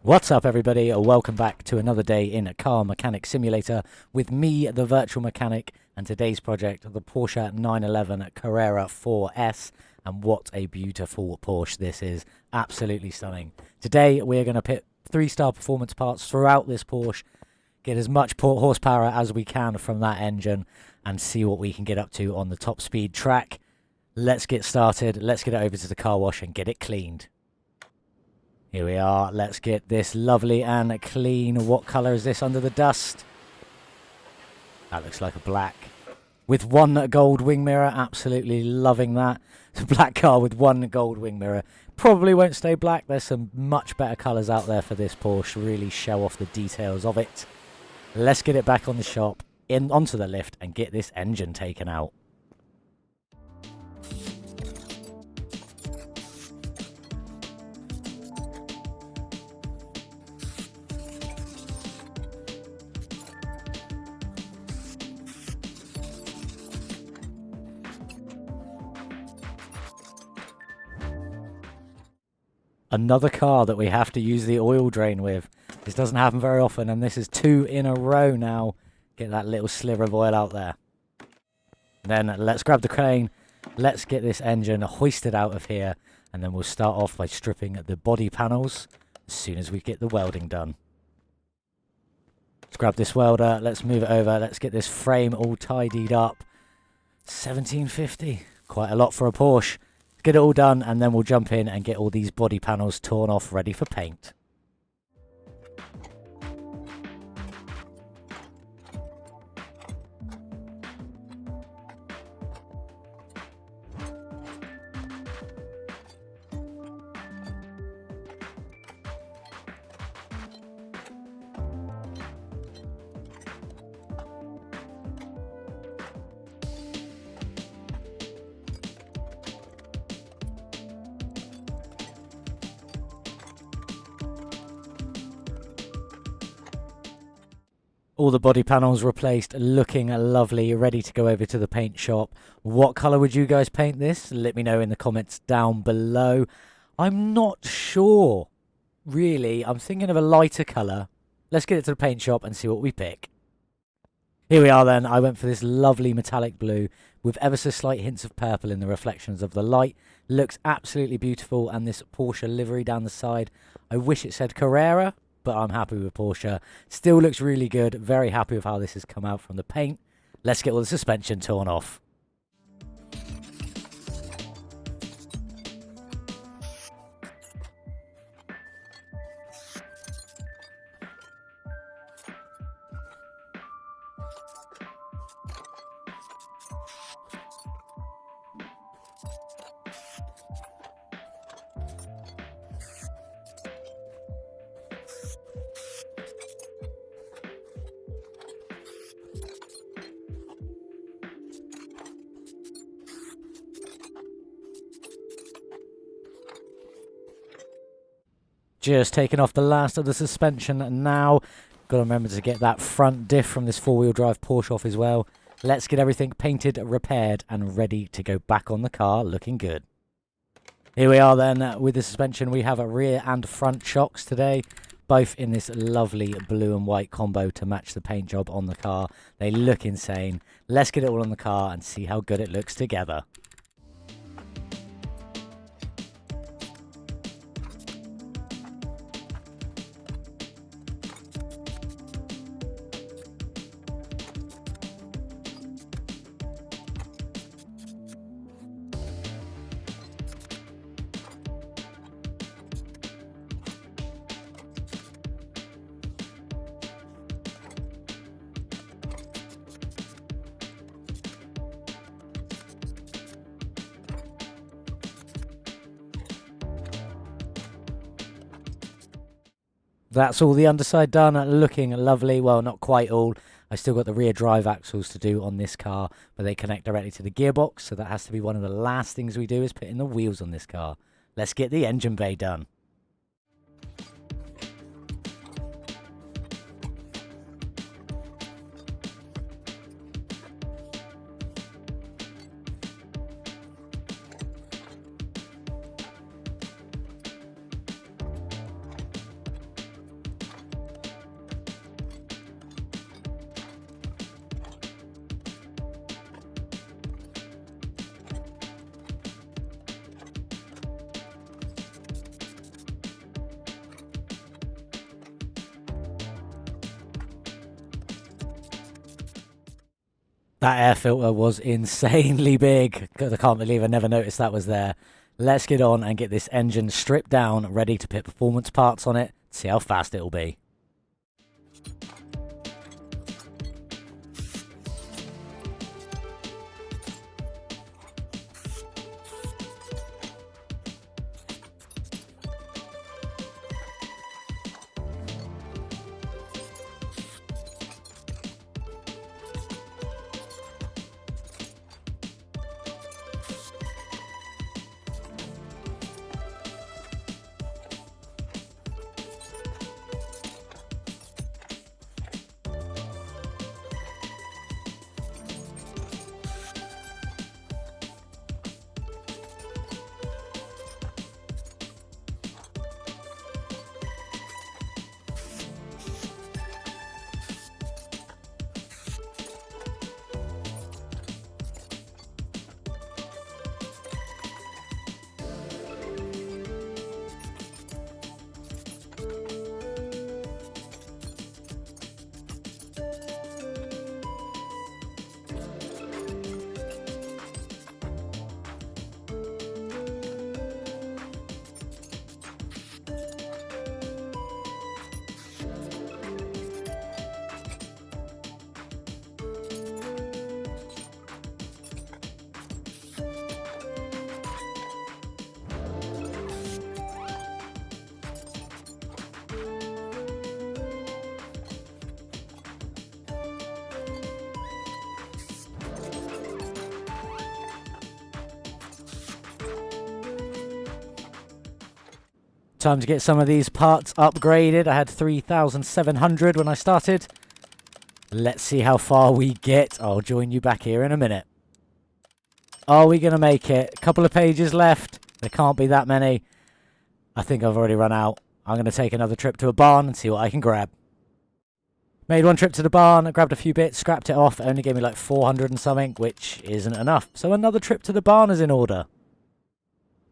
What's up, everybody? Welcome back to another day in a car mechanic simulator with me, the virtual mechanic, and today's project, the Porsche 911 Carrera 4S. And what a beautiful Porsche this is. Absolutely stunning. Today, we're going to pit 3-star performance parts throughout this Porsche, get as much horsepower as we can from that engine, and see what we can get up to on the top speed track. Let's get started. Let's get it over to the car wash and get it cleaned. Here we are. Let's get this lovely and clean. What colour is this under the dust? That looks like a black. With one gold wing mirror. Absolutely loving that. It's a black car with one gold wing mirror. Probably won't stay black. There's some much better colours out there for this Porsche. Really show off the details of it. Let's get it back on the shop, onto the lift, and get this engine taken out. Another car that we have to use the oil drain with. This doesn't happen very often, and this is 2 in a row now. Get that little sliver of oil out there. Then let's grab the crane. Let's get this engine hoisted out of here, and then we'll start off by stripping the body panels as soon as we get the welding done. Let's grab this welder. Let's move it over. Let's get this frame all tidied up. 1750. Quite a lot for a Porsche. Get it all done, and then we'll jump in and get all these body panels torn off, ready for paint. All the body panels replaced, looking lovely, ready to go over to the paint shop. What colour would you guys paint this? Let me know in the comments down below. I'm not sure, really. I'm thinking of a lighter colour. Let's get it to the paint shop and see what we pick. Here we are then. I went for this lovely metallic blue with ever so slight hints of purple in the reflections of the light. Looks absolutely beautiful, and this Porsche livery down the side. I wish it said Carrera, but I'm happy with Porsche. Still looks really good. Very happy with how this has come out from the paint. Let's get all the suspension torn off. Just taking off the last of the suspension now. Got to remember to get that front diff from this 4-wheel drive Porsche off as well. Let's get everything painted, repaired, and ready to go back on the car, looking good. Here we are then with the suspension. We have a rear and front shocks today, both in this lovely blue and white combo to match the paint job on the car. They look insane. Let's get it all on the car and see how good it looks together. That's all the underside done, looking lovely. Well, not quite all. I still got the rear drive axles to do on this car, but they connect directly to the gearbox, so that has to be one of the last things we do is put in the wheels on this car. Let's get the engine bay done. That air filter was insanely big. I can't believe I never noticed that was there. Let's get on and get this engine stripped down, ready to put performance parts on it, see how fast it'll be. Time to get some of these parts upgraded. I had 3,700 when I started. Let's see how far we get. I'll join you back here in a minute. Are we going to make it? A couple of pages left. There can't be that many. I think I've already run out. I'm going to take another trip to a barn and see what I can grab. Made one trip to the barn, grabbed a few bits, scrapped it off. It only gave me like 400 and something, which isn't enough. So another trip to the barn is in order.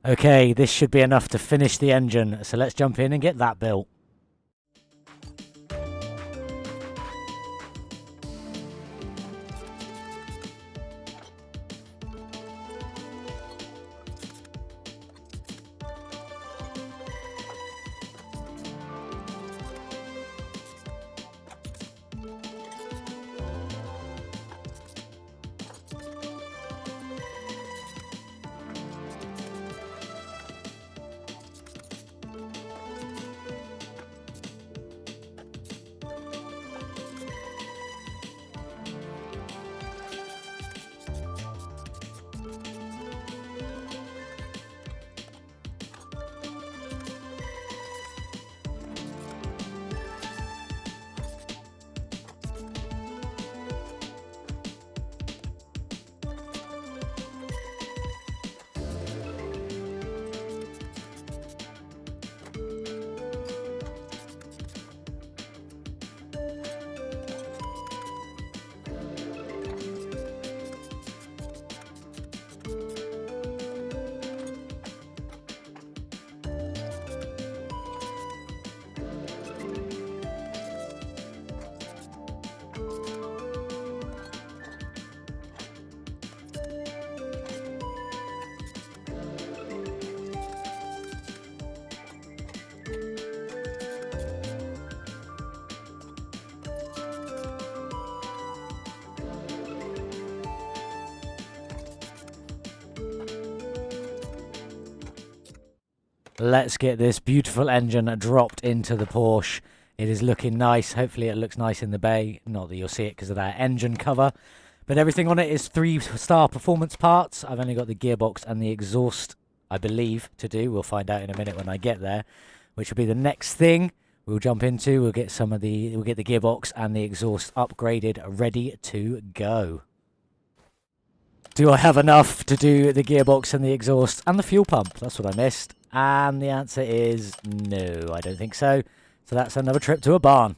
Okay, this should be enough to finish the engine, so let's jump in and get that built. Let's get this beautiful engine dropped into the Porsche. It is looking nice. Hopefully it looks nice in the bay. Not that you'll see it because of that engine cover. But everything on it is 3-star performance parts. I've only got the gearbox and the exhaust, I believe, to do. We'll find out in a minute when I get there, which will be the next thing we'll jump into. We'll get the gearbox and the exhaust upgraded, ready to go. Do I have enough to do the gearbox and the exhaust and the fuel pump? That's what I missed. And the answer is no, I don't think so. So that's another trip to a barn.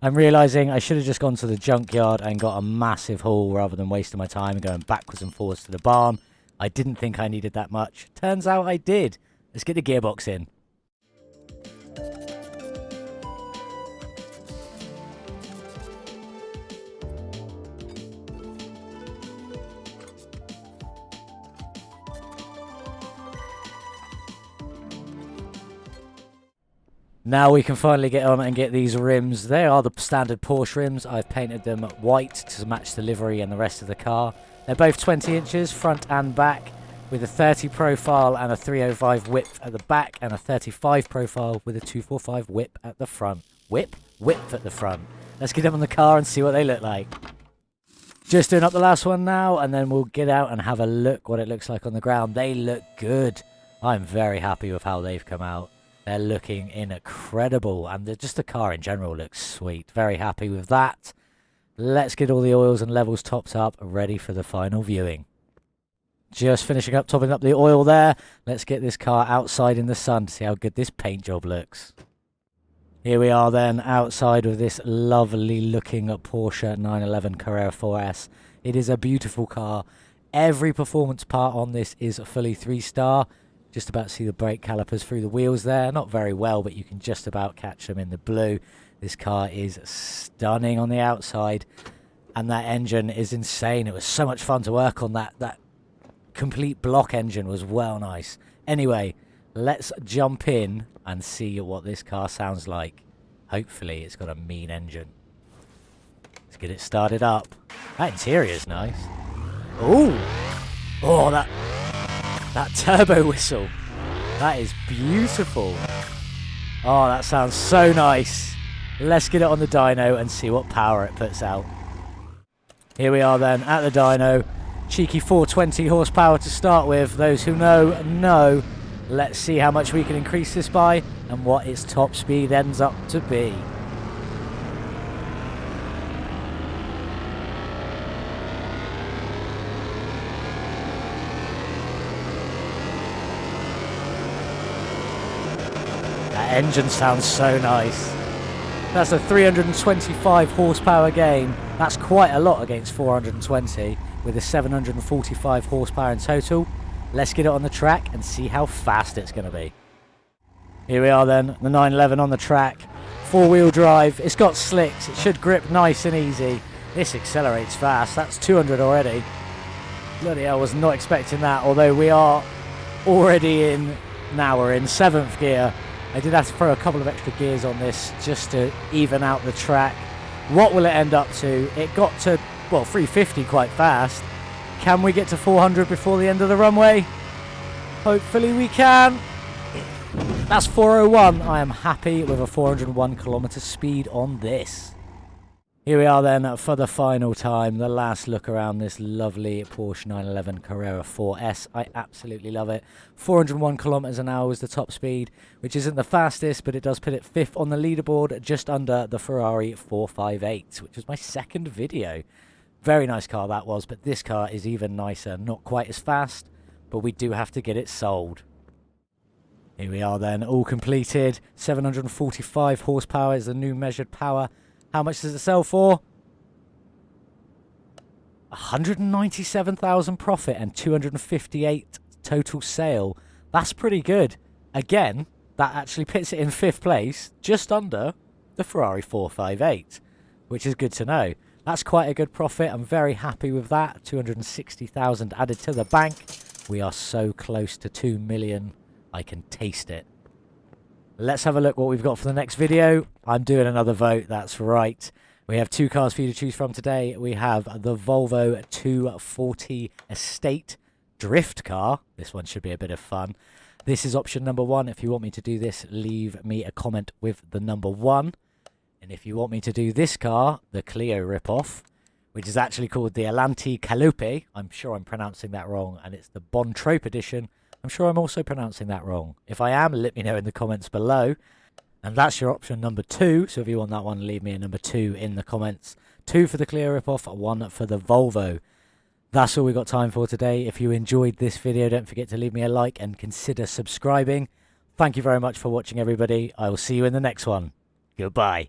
I'm realising I should have just gone to the junkyard and got a massive haul rather than wasting my time and going backwards and forwards to the barn. I didn't think I needed that much. Turns out I did. Let's get the gearbox in. Now we can finally get on and get these rims. They are the standard Porsche rims. I've painted them white to match the livery and the rest of the car. They're both 20 inches front and back, with a 30 profile and a 305 width at the back, and a 35 profile with a 245 whip at the front. Whip at the front. Let's get them on the car and see what they look like. Just doing up the last one now, and then we'll get out and have a look what it looks like on the ground. They look good. I'm very happy with how they've come out. They're looking incredible, and just the car in general looks sweet. Very happy with that. Let's get all the oils and levels topped up, ready for the final viewing. Just finishing up topping up the oil there. Let's get this car outside in the sun to see how good this paint job looks. Here we are then outside with this lovely looking Porsche 911 Carrera 4S. It is a beautiful car. Every performance part on this is fully 3-star. Just about to see the brake calipers through the wheels there. Not very well, but you can just about catch them in the blue. This car is stunning on the outside, and that engine is insane. It was so much fun to work on. That complete block engine was well nice. Anyway, let's jump in and see what this car sounds like. Hopefully it's got a mean engine. Let's get it started up. That interior is nice. Ooh! Oh, that turbo whistle. That is beautiful. Oh, that sounds so nice. Let's get it on the dyno and see what power it puts out. Here we are then at the dyno. Cheeky 420 horsepower to start with. Those who know. Let's see how much we can increase this by and what its top speed ends up to be. That engine sounds so nice. That's a 325 horsepower gain. That's quite a lot against 420 with a 745 horsepower in total. Let's get it on the track and see how fast it's going to be. Here we are then, the 911 on the track. 4-wheel drive. It's got slicks. It should grip nice and easy. This accelerates fast. That's 200 already. Bloody hell, I was not expecting that. Although we are already in, now we're in 7th gear. I did have to throw a couple of extra gears on this just to even out the track. What will it end up to? It got to, well, 350 quite fast. Can we get to 400 before the end of the runway? Hopefully we can. That's 401. I am happy with a 401 kilometer speed on this. Here we are then for the final time. The last look around this lovely Porsche 911 Carrera 4S. I absolutely love it. 401 kilometers an hour was the top speed, which isn't the fastest, but it does put it 5th on the leaderboard, just under the Ferrari 458, which was my second video. Very nice car that was, but this car is even nicer. Not quite as fast, but we do have to get it sold. Here we are then, all completed. 745 horsepower is the new measured power. How much does it sell for? 197,000 profit and 258 total sale. That's pretty good. Again, that actually puts it in 5th place, just under the Ferrari 458, which is good to know. That's quite a good profit. I'm very happy with that. 260,000 added to the bank. We are so close to 2 million. I can taste it. Let's have a look what we've got for the next video. I'm doing another vote. That's right. We have 2 cars for you to choose from today. We have the Volvo 240 Estate Drift car. This one should be a bit of fun. This is option number 1. If you want me to do this, leave me a comment with the number 1. And if you want me to do this car, the Clio ripoff, which is actually called the Alanti Calope, I'm sure I'm pronouncing that wrong, and it's the Bontrope edition. I'm sure I'm also pronouncing that wrong. If I am, let me know in the comments below. And that's your option number 2. So if you want that one, leave me a number 2 in the comments. 2 for the Clio ripoff, 1 for the Volvo. That's all we've got time for today. If you enjoyed this video, don't forget to leave me a like and consider subscribing. Thank you very much for watching, everybody. I will see you in the next one. Goodbye.